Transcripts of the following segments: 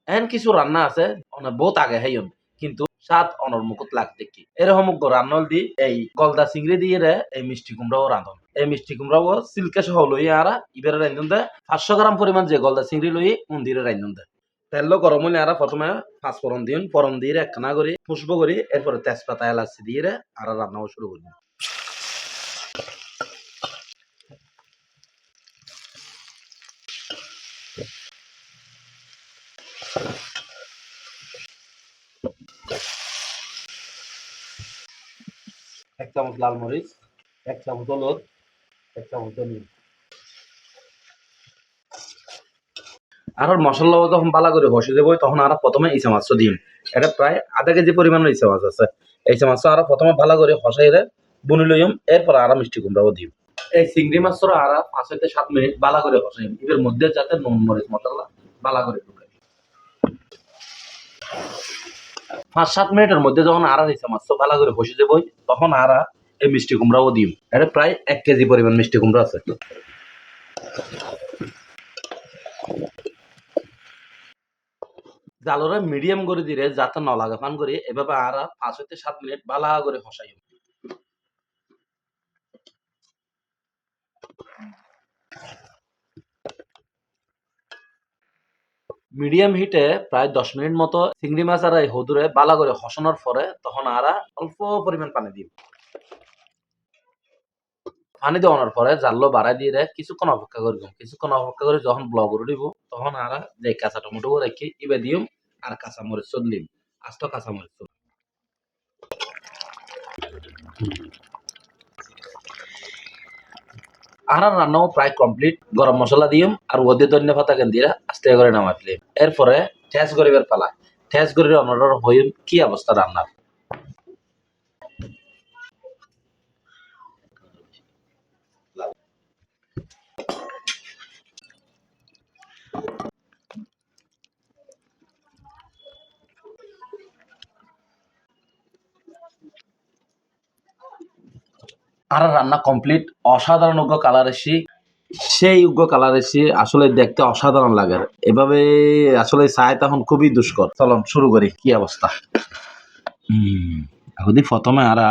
এহেন কিছু রান্না আছে বহুত আগে হাইন কিন্তু স্বাদ অনর্মুকুত লাগতে কি এরকম রান্নল দি এই গলদা চিংড়ি দিয়ে এই মিষ্টি কুমড়াও রাঁধন এই মিষ্টি কুমড়াও সিল্কে সহ লই আরা ইবেরে রান্ধন দে 500 গ্রাম পরিমাণ যে গলদা চিংড়ি লই মন্দিরে রান্ধন দে তেল গরম হইলে আরা প্রথমে পাঁচ ফোড়ন দিন ফোড়ন দিয়ে একখানা করি খুশবো করি এরপরে তেজপাতা এলাচি দিয়ে আর রান্নাও শুরু করি এক চামচ লাল মরিচ এক চামচ হলুদ এক চামচ ধনিয়া আর মশলা যখন বালা করে বসে দেবো তখন আর প্রথমে ইসা মাছ দিম এটা প্রায় আধা কেজি পরিমাণের ইসা মাছ আছে এই মাছ আর প্রথমে ভালো করে হসাই বুনি লইম এরপর আর মিষ্টি কুমড়াও দিম এই চিংড়ি মাছটা আর 5 থেকে 7 মিনিট বালা করে হসাইম এর মধ্যে যাতে নুন মরিচ মশলা বালা করে ঢুকাই 5-7 মিনিটের মধ্যে যখন আর ইসা মাছ বালা করে বসে দেবো তখন আর এই মিষ্টি কুমড়াও দিম এটা প্রায় 1 কেজি পরিমাণ মিষ্টি কুমড়া আছে জালরে মিডিয়াম করে দিলে যাতে ন লাগা পান করে এভাবে আর 5 থেকে 7 মিনিট বালা করে হসাই মিডিয়াম হিটে প্রায় 10 মিনিট মতো চিংড়ি মাছ আর এই হদুরে বালা করে হসানোর পরে তখন আর অল্প পরিমাণ পানি দিন পানি দেওয়ানোর পরে জাল্লো বাড়াই দিয়ে কিছুক্ষণ অপেক্ষা করব কিছুক্ষণ অপেক্ষা করে যখন ব্লগ করে দিব তখন আর যে কাঁচা টমেটো রেখে ইবে দিম আর কাঁচা মরিচ দিম আস্ত কাঁচা মরিচ আর রান্নাও প্রায় কমপ্লিট গরম মশলা দিম আর ওদের ধন্য পাতা কেন দিয়ে আস্তে করে নামাই ফেলিম এরপরে ঠেস গরিবের পালা ঠেস গরিব অনর হইম কি অবস্থা রান্নার আর রান্না কমপ্লিট অসাধারণ উগ্র কালার এসি সেই উগ্র কালার এসে আসলে দেখতে অসাধারণ লাগে এভাবে আসলে চাই তখন খুবই দুষ্কর চলুন শুরু করি কি অবস্থা এখন প্রথমে আরা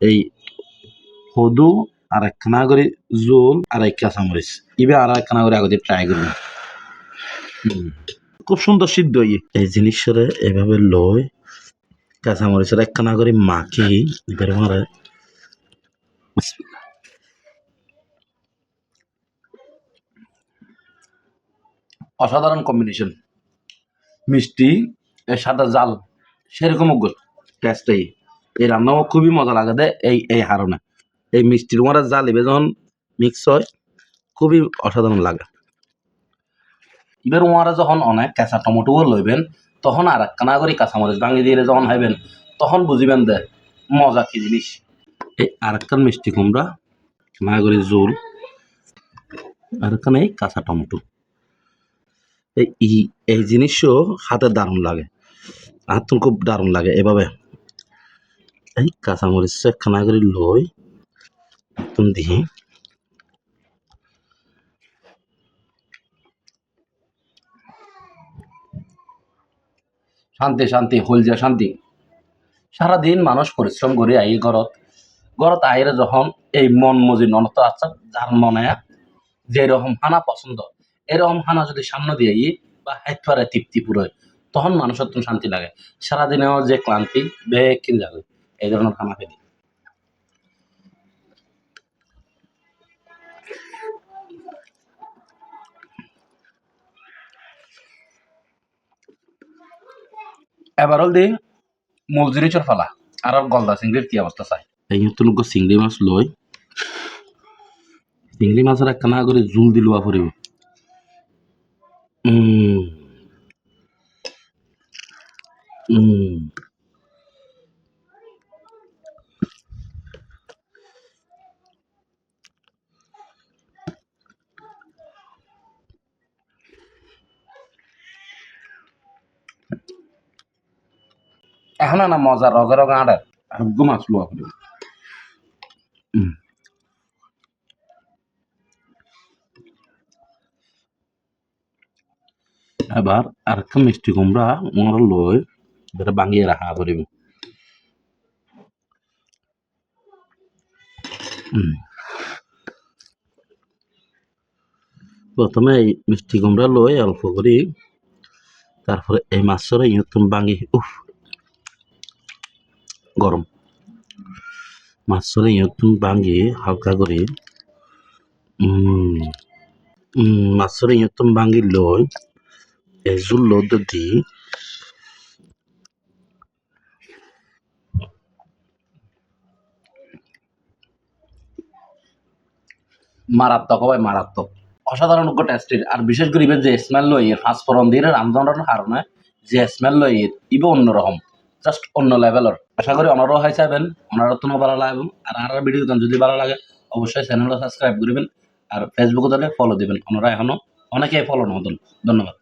এই হদু আর একখানা করে জোল আর এক কাঁচামরিচ ইবে আর একখানা করে আগে ট্রাই করি খুব সুন্দর সিদ্ধ এই জিনিসটা এভাবে লয় কাঁচামরিচের একখানা করে মাখি এবার মারে অসাধারণ কম্বিনেশন মিষ্টি এর সাথে জাল সেরকম টেস্টই এই রান্নাও খুবই মজা লাগে দে এই হারণে এই মিষ্টির মারা জাল এবার যখন মিক্স হয় খুবই অসাধারণ লাগে এবার ওনারা যখন অনেক কাঁচা টমেটো লইবেন তখন আর একখানা করে কাঁচামরিচ ভাঙি দিয়ে যখন খাইবেন তখন বুঝিবেন দে মজা কি জিনিস এই আর একখান মিষ্টি কুমড়া না করে জোল আর একখানে এই কাঁচা টমেটো এই জিনিসও হাতে দারুণ লাগে হাত খুব দারুণ লাগে এভাবে এই কাঁচামরিচ একখানা করে লই তুমি দিহি শান্তি শান্তি হল যা শান্তি সারাদিন মানুষ পরিশ্রম করে আই ঘরত আইরে যখন এই মন মজি ননত আছে যার মনে যেরকম হানা পছন্দ এরকম হানা যদি সামনে দিয়ে বা হাইত পারে তৃপ্তি পুরোয় তখন মানুষের তো শান্তি লাগে সারাদিনেও যে ক্লান্তি বেকিন যাবে এই ধরনের খানা খেলে এবার হল দি মূল জিনিসের ফালা আর গলদা চিংড়ির কি অবস্থা চাই এই নতুন চিংড়ি মাছ লই চিংড়ি মাছের একখানা করে জুল দিলুয়া পড়িব এখন না মজা রগে রগে আড়ে একদম মাছ লুয়া পড়িব এবার আরেকটা মিষ্টি কুমড়া আমরা লই যেটা ভাঙিয়ে রাখা করিব। প্রথমে এই মিষ্টি কুমড়া লই অল্প করি, তারপরে এই মাছরে ইয়তুম ভাঙি গরম মাছরে ইয়তুম ভাঙি হালকা করে মাছরে ইয়তুম ভাঙি লই এই জুল দি মারাত্মক হয়, মারাত্মক অসাধারণ টেস্টের। আর বিশেষ করে ইবের যে স্মেল লই এর ফাঁসফোড়ন দিয়ে রান্নার কারণে যে স্মেল লই এর ইবে অন্যরকম, জাস্ট অন্য লেভেলের। আশা করি ওনারাও হাই চাইবেন, ওনারা তো ভালো লাগবে। আর ভিডিও যদি ভালো লাগে অবশ্যই চ্যানেলটা সাবস্ক্রাইব করবেন আর ফেসবুকে তাহলে ফলো দিবেন। ওনারা এখনো অনেকেই ফলো নতুন। ধন্যবাদ।